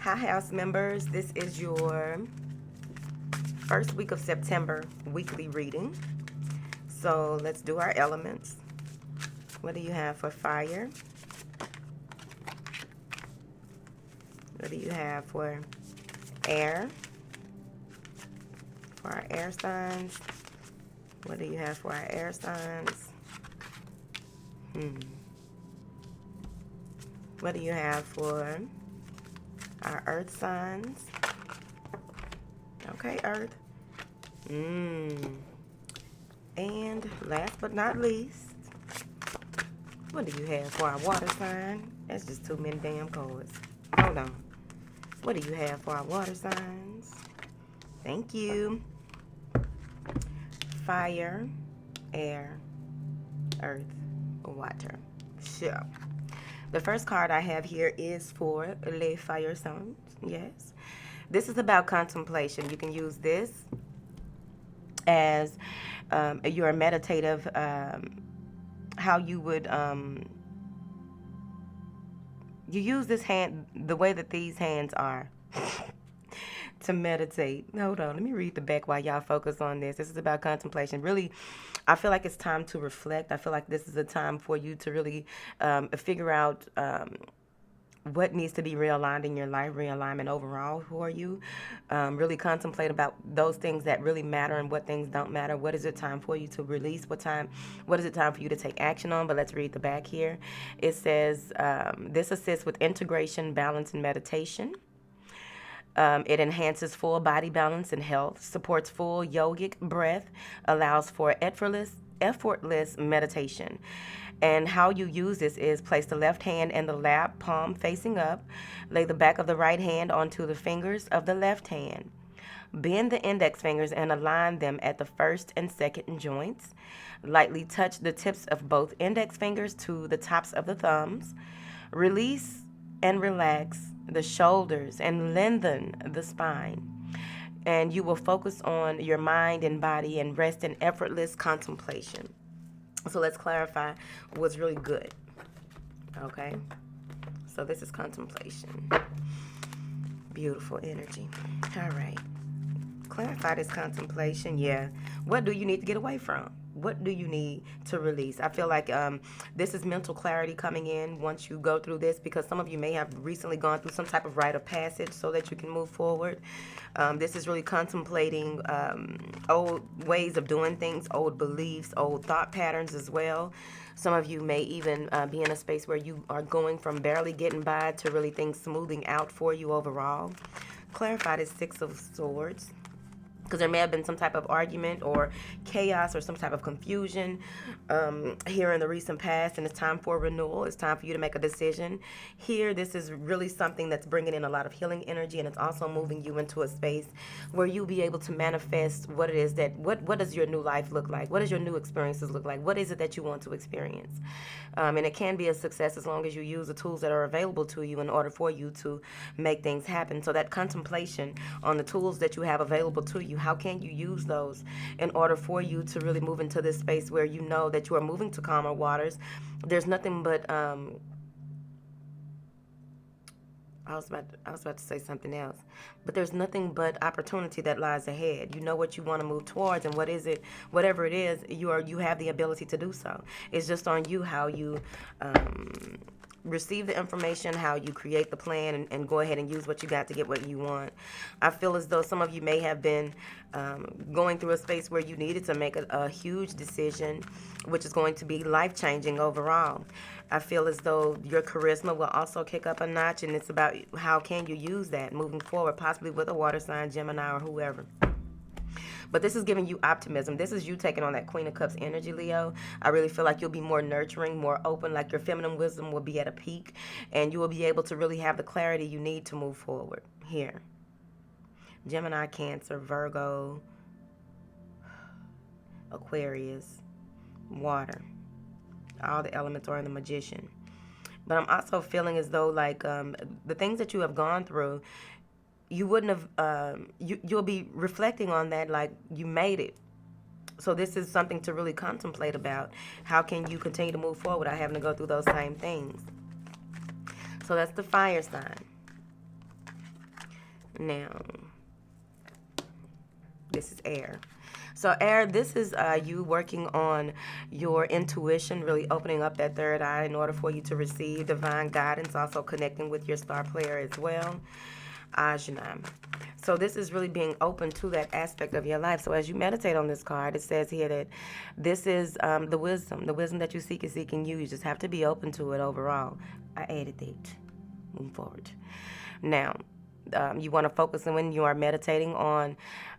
Hi, house members. This is your first week of September weekly reading. So let's do our elements. What do you have for fire? What do you have for air? For our air signs. What do you have for our air signs? What do you have for our earth signs? Okay, earth. And last but not least, what do you have for our water sign? That's just too many damn cards. Hold on. What do you have for our water signs? Thank you. Fire, air, earth, water. Sure. The first card I have here is for Les Fire Signs. Yes. This is about contemplation. You can use this as your meditative, how you would, you use this hand, the way that these hands are to meditate. Hold on, let me read the back while y'all focus on this. This is about contemplation. Really, I feel like it's time to reflect. I feel like this is a time for you to really figure out what needs to be realigned in your life, realignment overall. Who are you? Really contemplate about those things that really matter and what things don't matter. What is it time for you to release? What is it time for you to take action on? But let's read the back here. It says, this assists with integration, balance, and meditation. It enhances full body balance and health, supports full yogic breath, allows for effortless meditation. And how you use this is place the left hand in the lap, palm facing up. Lay the back of the right hand onto the fingers of the left hand. Bend the index fingers and align them at the first and second joints. Lightly touch the tips of both index fingers to the tops of the thumbs. Release and relax the shoulders and lengthen the spine. And you will focus on your mind and body and rest in effortless contemplation. So let's clarify what's really good. Okay? So this is contemplation. Beautiful energy. All right. Clarify this contemplation. Yeah. What do you need to get away from? What do you need to release? I feel like this is mental clarity coming in once you go through this, because some of you may have recently gone through some type of rite of passage so that you can move forward. This is really contemplating old ways of doing things, old beliefs, old thought patterns as well. Some of you may even be in a space where you are going from barely getting by to really things smoothing out for you overall. Clarify this Six of Swords, because there may have been some type of argument or chaos or some type of confusion here in the recent past, and it's time for renewal. It's time for you to make a decision. Here, this is really something that's bringing in a lot of healing energy, and it's also moving you into a space where you'll be able to manifest what it is that, what does your new life look like? What does your new experiences look like? What is it that you want to experience? And it can be a success as long as you use the tools that are available to you in order for you to make things happen. So that contemplation on the tools that you have available to you, how can you use those in order for you to really move into this space where you know that you are moving to calmer waters? There's nothing but I was about to say something else, but there's nothing but opportunity that lies ahead. You know what you want to move towards, and what is it? Whatever it is, you have the ability to do so. It's just on you how you receive the information, how you create the plan, and go ahead and use what you got to get what you want. I feel as though some of you may have been going through a space where you needed to make a huge decision, which is going to be life-changing overall. I feel as though your charisma will also kick up a notch, and it's about how can you use that moving forward, possibly with a water sign, Gemini, or whoever. But this is giving you optimism. This is you taking on that Queen of Cups energy, Leo. I really feel like you'll be more nurturing, more open, like your feminine wisdom will be at a peak, and you will be able to really have the clarity you need to move forward here. Gemini, Cancer, Virgo, Aquarius, water. All the elements are in the Magician. But I'm also feeling as though like the things that you have gone through, you wouldn't have, you'll be reflecting on that like you made it. So this is something to really contemplate about. How can you continue to move forward without having to go through those same things? So that's the fire sign. Now, this is air. So air, this is you working on your intuition, really opening up that third eye in order for you to receive divine guidance, also connecting with your star player as well. Ajna. So this is really being open to that aspect of your life. So as you meditate on this card, it says here that this is the wisdom. The wisdom that you seek is seeking you. You just have to be open to it overall. I added that. Moving forward. Now, you want to focus on when you are meditating on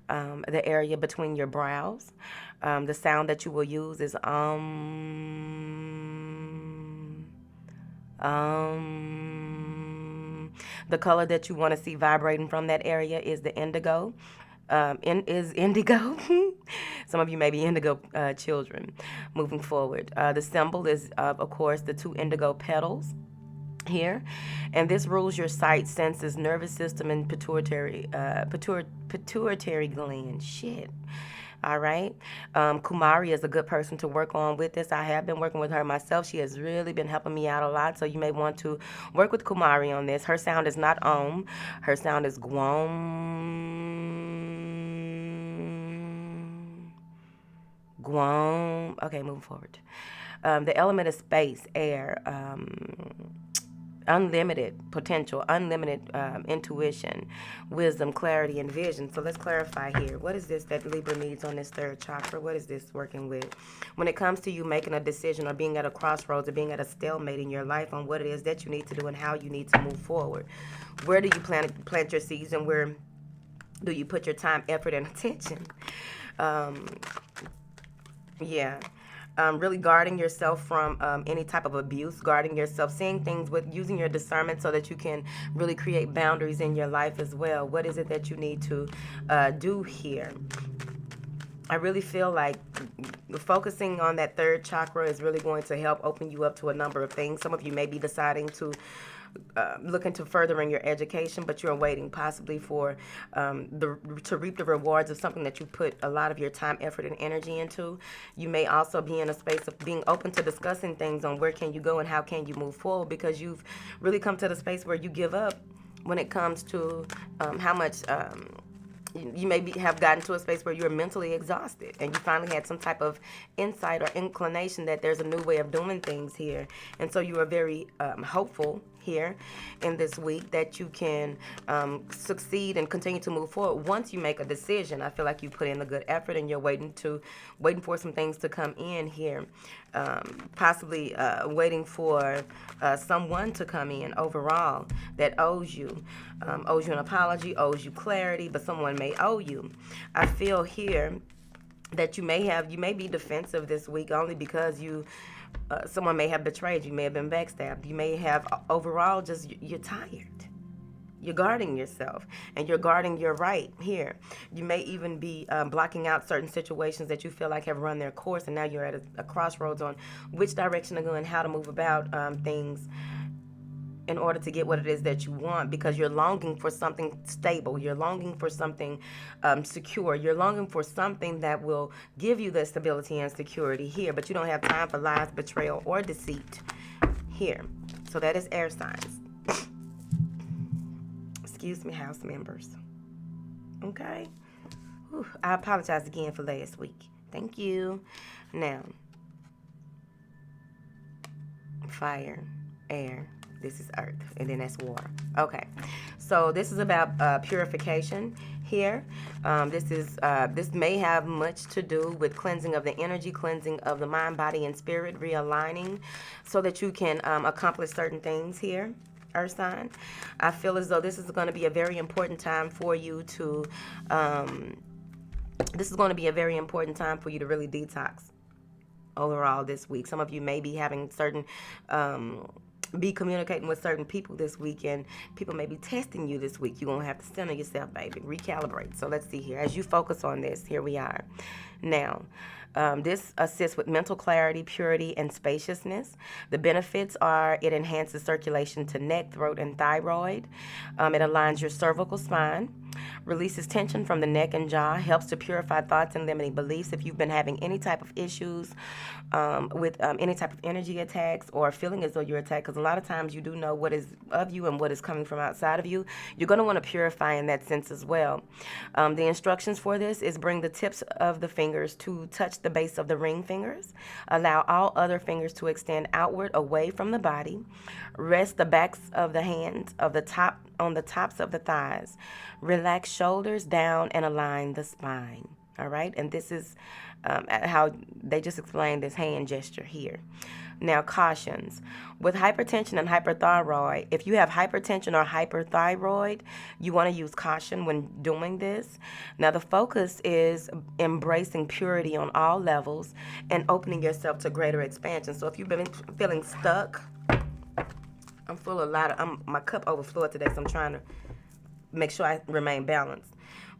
the area between your brows. The sound that you will use is The color that you want to see vibrating from that area is the indigo. Is indigo. Some of you may be indigo children. Moving forward, the symbol is, of course, the two indigo petals here, and this rules your sight, senses, nervous system, and pituitary gland. Shit. All right. Kumari is a good person to work on with this. I have been working with her myself. She has really been helping me out a lot. So you may want to work with Kumari on this. Her sound is not Om. Her sound is Guam. Guam. Okay, moving forward. The element is space, air, unlimited potential, unlimited intuition, wisdom, clarity, and vision. So let's clarify here. What is this that Libra needs on this third chakra? What is this working with? When it comes to you making a decision or being at a crossroads or being at a stalemate in your life on what it is that you need to do and how you need to move forward, where do you plant your seeds, and where do you put your time, effort, and attention? Yeah. Really guarding yourself from any type of abuse, guarding yourself, seeing things with using your discernment so that you can really create boundaries in your life as well. What is it that you need to do here? I really feel like focusing on that third chakra is really going to help open you up to a number of things. Some of you may be deciding to look into furthering your education, but you're waiting possibly for to reap the rewards of something that you put a lot of your time, effort, and energy into. You may also be in a space of being open to discussing things on where can you go and how can you move forward, because you've really come to the space where you give up when it comes to how much you may have gotten to a space where you're mentally exhausted and you finally had some type of insight or inclination that there's a new way of doing things here. And so you are very hopeful here in this week that you can succeed and continue to move forward. Once you make a decision, I feel like you put in a good effort and you're waiting for some things to come in here. Possibly waiting for someone to come in overall that owes you an apology, owes you clarity, but someone may owe you. I feel here that you may be defensive this week only because someone may have betrayed you, may have been backstabbed. You may have overall just you're tired. You're guarding yourself, and you're guarding your right here. You may even be blocking out certain situations that you feel like have run their course, and now you're at a crossroads on which direction to go and how to move about things in order to get what it is that you want, because you're longing for something stable. You're longing for something secure. You're longing for something that will give you the stability and security here, but you don't have time for lies, betrayal, or deceit here. So that is air signs. Excuse me, house members. Okay? Whew, I apologize again for last week. Thank you. Now, fire, air. This is earth, and then that's water. Okay, so this is about purification here. This may have much to do with cleansing of the energy, cleansing of the mind, body, and spirit, realigning so that you can accomplish certain things here. Earth sign, I feel as though this is going to be a very important time for you to. This is going to be a very important time for you to really detox overall this week. Some of you may be having certain. Be communicating with certain people this week, and people may be testing you this week. You're going to have to center yourself, baby. Recalibrate. So let's see here. As you focus on this, here we are. Now, this assists with mental clarity, purity, and spaciousness. The benefits are it enhances circulation to neck, throat, and thyroid. It aligns your cervical spine. Releases tension from the neck and jaw, helps to purify thoughts and limiting beliefs. If you've been having any type of issues with any type of energy attacks or feeling as though you're attacked, because a lot of times you do know what is of you and what is coming from outside of you, you're going to want to purify in that sense as well. The instructions for this is bring the tips of the fingers to touch the base of the ring fingers. Allow all other fingers to extend outward away from the body. Rest the backs of the hands on the tops of the thighs. Relax shoulders down and align the spine. All right, and this is how they just explained this hand gesture here. Now, cautions. With hypertension and hyperthyroid, if you have hypertension or hyperthyroid, you want to use caution when doing this. Now, the focus is embracing purity on all levels and opening yourself to greater expansion. So if you've been feeling stuck, my cup overflowed today, so I'm trying to make sure I remain balanced.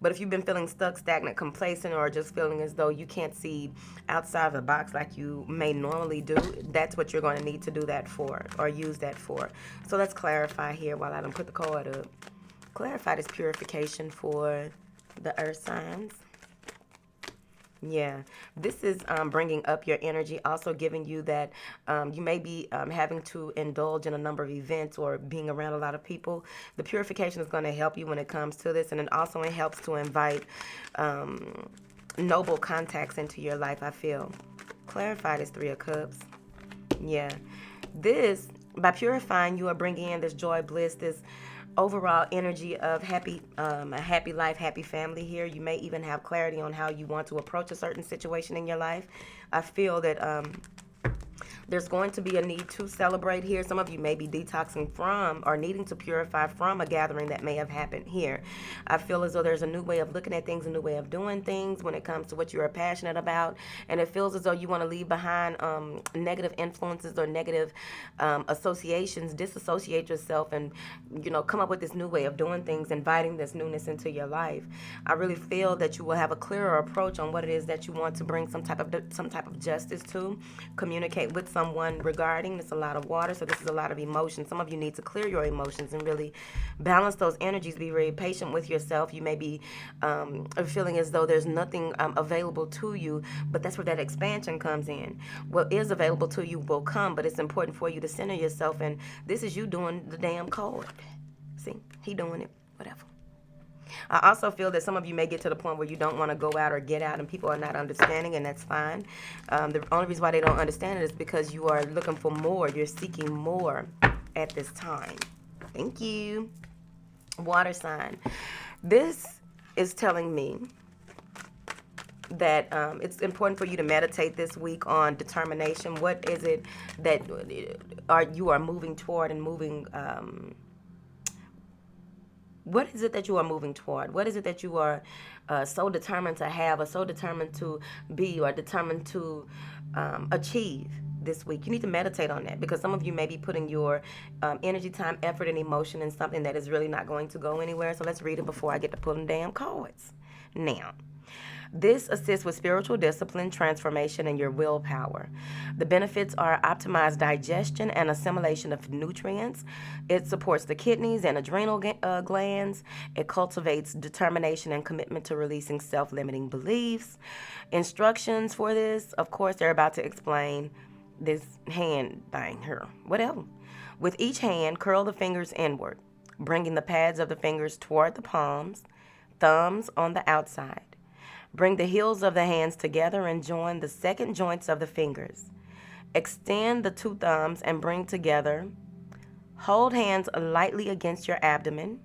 But if you've been feeling stuck, stagnant, complacent, or just feeling as though you can't see outside of the box like you may normally do, that's what you're going to need to do that for or use that for. So let's clarify here while I don't put the card up. Clarify this purification for the earth signs. Yeah, this is bringing up your energy, also giving you that you may be having to indulge in a number of events or being around a lot of people. The purification is going to help you when it comes to this, and it also helps to invite noble contacts into your life, I feel. Clarify this Three of Cups. Yeah, this, by purifying, you are bringing in this joy, bliss, this overall energy of a happy life, happy family here. You may even have clarity on how you want to approach a certain situation in your life. I feel that there's going to be a need to celebrate here. Some of you may be detoxing from or needing to purify from a gathering that may have happened here. I feel as though there's a new way of looking at things, a new way of doing things when it comes to what you are passionate about. And it feels as though you want to leave behind negative influences or negative associations, disassociate yourself and, come up with this new way of doing things, inviting this newness into your life. I really feel that you will have a clearer approach on what it is that you want to bring some type of justice to, communicate with someone regarding. It's a lot of water, so this is a lot of emotion. Some of you need to clear your emotions and really balance those energies. Be very patient with yourself. You may be feeling as though there's nothing available to you, but that's where that expansion comes in. What is available to you will come, but it's important for you to center yourself, and this is you doing the damn card. See, he doing it, whatever. I also feel that some of you may get to the point where you don't want to go out or get out and people are not understanding, and that's fine. The only reason why they don't understand it is because you are looking for more. You're seeking more at this time. Thank you. Water sign. This is telling me that it's important for you to meditate this week on determination. What is it that you are moving toward and moving what is it that you are moving toward? What is it that you are so determined to have or so determined to be or determined to achieve this week? You need to meditate on that, because some of you may be putting your energy, time, effort, and emotion in something that is really not going to go anywhere. So let's read it before I get to pulling damn cards. Now, this assists with spiritual discipline, transformation, and your willpower. The benefits are optimized digestion and assimilation of nutrients. It supports the kidneys and adrenal glands. It cultivates determination and commitment to releasing self-limiting beliefs. Instructions for this, of course, they're about to explain this hand thing here. Whatever. With each hand, curl the fingers inward, bringing the pads of the fingers toward the palms, thumbs on the outside. Bring the heels of the hands together and join the second joints of the fingers. Extend the two thumbs and bring together. Hold hands lightly against your abdomen.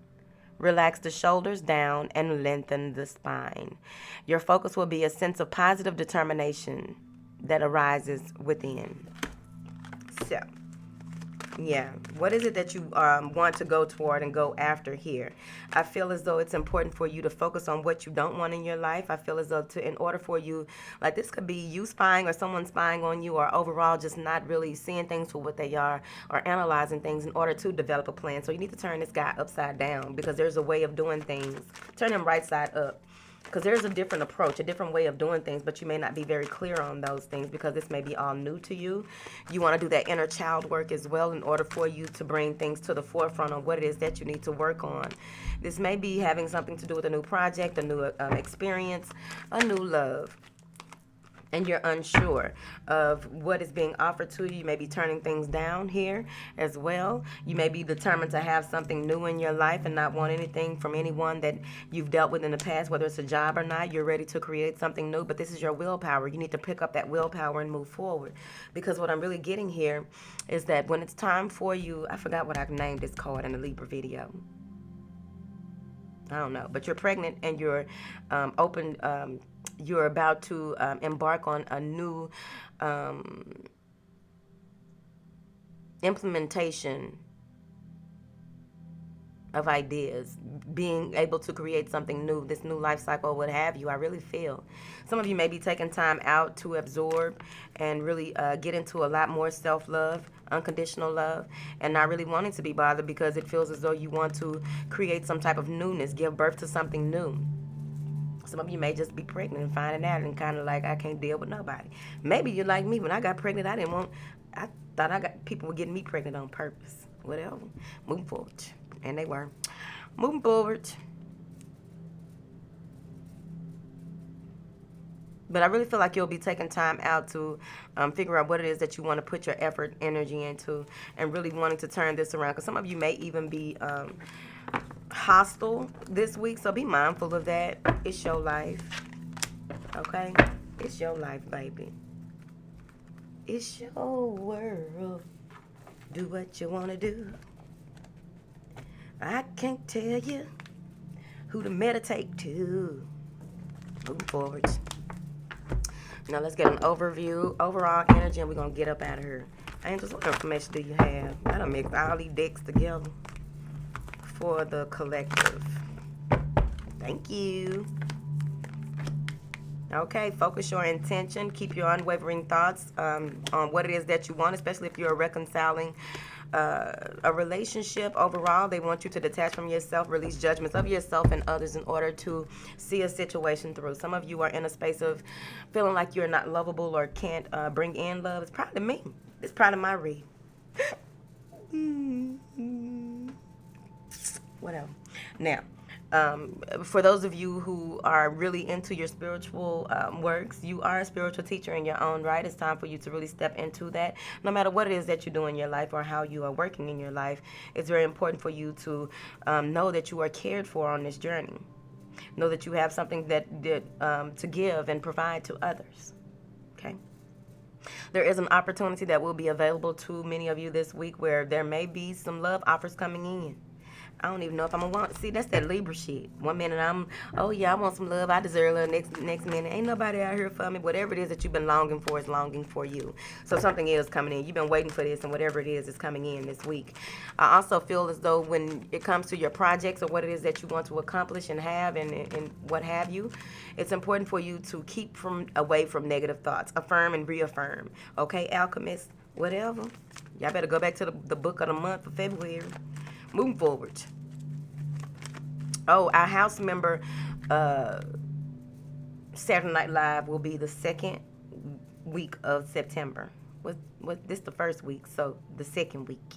Relax the shoulders down and lengthen the spine. Your focus will be a sense of positive determination that arises within. So, yeah, what is it that you want to go toward and go after here? I feel as though it's important for you to focus on what you don't want in your life. I feel as though in order for you, like this could be you spying or someone spying on you, or overall just not really seeing things for what they are or analyzing things in order to develop a plan. So you need to turn this guy upside down, because there's a way of doing things. Turn him right side up. Because there's a different approach, a different way of doing things, but you may not be very clear on those things because this may be all new to you. You want to do that inner child work as well in order for you to bring things to the forefront of what it is that you need to work on. This may be having something to do with a new project, a new experience, a new love. And you're unsure of what is being offered to you. You may be turning things down here as well. You may be determined to have something new in your life and not want anything from anyone that you've dealt with in the past, whether it's a job or not. You're ready to create something new, but this is your willpower. You need to pick up that willpower and move forward. Because what I'm really getting here is that when it's time for you, I forgot what I've named this card in the Libra video. I don't know, but you're pregnant and you're you're about to embark on a new implementation of ideas, being able to create something new, this new life cycle, what have you. I really feel some of you may be taking time out to absorb and really get into a lot more self-love, unconditional love, and not really wanting to be bothered because it feels as though you want to create some type of newness, give birth to something new. Some of you may just be pregnant and finding out and kind of like, I can't deal with nobody. Maybe you're like me. When I got pregnant, I thought people were getting me pregnant on purpose. Whatever. Moving forward. And they were. Moving forward. But I really feel like you'll be taking time out to figure out what it is that you want to put your effort, energy into, and really wanting to turn this around. Because some of you may even be hostile this week, so be mindful of that. It's your life, okay? It's your life, baby. It's your world. Do what you want to do. I can't tell you who to meditate to. Moving forward. Now let's get an overview, overall energy, and we're going to get up out of here. Angels, what information do you have? I done mixed all these decks together for the collective. Thank you. Okay, focus your intention. Keep your unwavering thoughts on what it is that you want, especially if you're reconciling a relationship. Overall, they want you to detach from yourself, release judgments of yourself and others in order to see a situation through. Some of you are in a space of feeling like you're not lovable or can't bring in love. It's probably me. It's probably my read. Whatever. Now, for those of you who are really into your spiritual works, you are a spiritual teacher in your own right. It's time for you to really step into that. No matter what it is that you do in your life or how you are working in your life, it's very important for you to know that you are cared for on this journey. Know that you have something that to give and provide to others. Okay? There is an opportunity that will be available to many of you this week where there may be some love offers coming in. I don't even know if I'm gonna want. See, that's that Libra shit. One minute oh yeah, I want some love. I deserve love. Next minute, ain't nobody out here for me. Whatever it is that you've been longing for is longing for you. So something is coming in. You've been waiting for this, and whatever it is coming in this week. I also feel as though when it comes to your projects or what it is that you want to accomplish and have and what have you, it's important for you to keep away from negative thoughts. Affirm and reaffirm. Okay, alchemist, whatever. Y'all better go back to the book of the month for February. Moving forward. Oh, our house member Saturday Night Live will be the second week of September. This the first week, so the second week.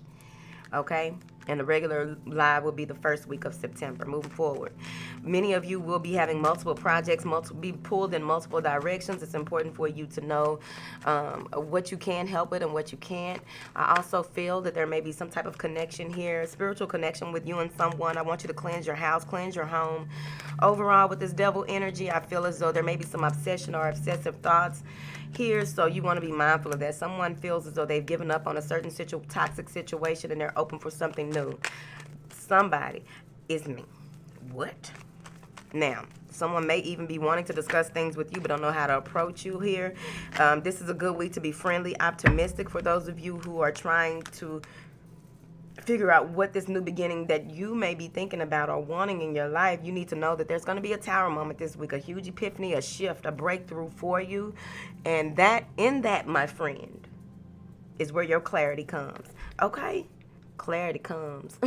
Okay? And the regular live will be the first week of September. Moving forward. Many of you will be having multiple projects, be pulled in multiple directions. It's important for you to know what you can help with and what you can't. I also feel that there may be some type of connection here, spiritual connection with you and someone. I want you to cleanse your house, cleanse your home. Overall, with this devil energy, I feel as though there may be some obsession or obsessive thoughts here, so you want to be mindful of that. Someone feels as though they've given up on a certain toxic situation and they're open for something new. Somebody is me. What? Now, someone may even be wanting to discuss things with you but don't know how to approach you here. This is a good week to be friendly, optimistic for those of you who are trying to figure out what this new beginning that you may be thinking about or wanting in your life. You need to know that there's going to be a tower moment this week, a huge epiphany, a shift, a breakthrough for you. And in that, my friend, is where your clarity comes. Okay? Clarity comes.